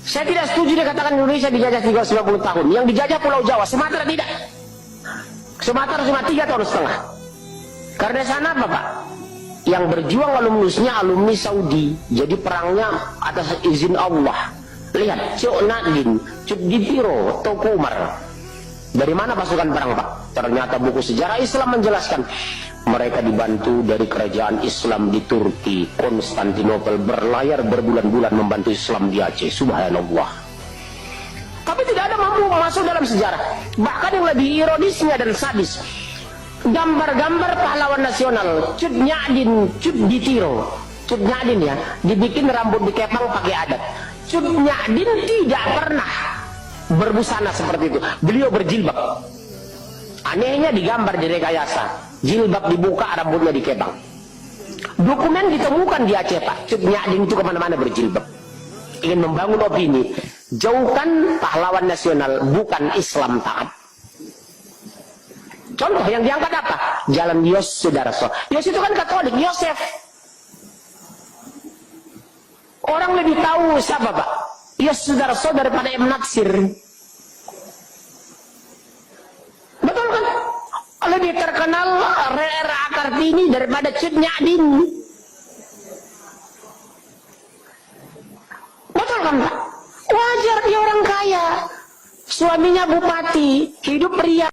Saya tidak setuju dikatakan Indonesia dijajah 350 tahun. Yang dijajah Pulau Jawa, Sumatera tidak. Sumatera cuma 3 tahun setengah. Karena sana apa Pak? Yang berjuang alumnusnya alumni Saudi. Jadi perangnya atas izin Allah. Lihat, Cuk Nadin, Cuk Dipiro, Tokumar. Dari mana pasukan perang Pak? Ternyata buku sejarah Islam menjelaskan mereka dibantu dari kerajaan Islam di Turki, Konstantinopel, berlayar berbulan-bulan membantu Islam di Aceh. Subhanallah. Tapi tidak ada mampu masuk dalam sejarah. Bahkan yang lebih ironisnya dan sadis, gambar-gambar pahlawan nasional, Cut Nyadin, Cut Ditiro, Cut Nyadin ya, dibikin rambut dikepang pakai adat. Cut Nyadin tidak pernah berbusana seperti itu. Beliau berjilbab. Anehnya digambar di rekayasa, jilbab dibuka, rambutnya dikepang. Dokumen ditemukan di Aceh Pak. Cut Nyadin itu kemana-mana berjilbab. Ingin membangun opini, jauhkan pahlawan nasional, bukan Islam taat. Contoh yang diangkat apa? Jalan Yos Sudarso. Yos itu kan Katolik, Yosef. Orang lebih tahu siapa Pak? Yos Sudarso daripada M. Natsir. Betul kan? Lebih terkenal R.A. Kartini daripada Cut Nyadin. Betul kan Pak? Wajar dia orang kaya. Suaminya bupati, hidup pria.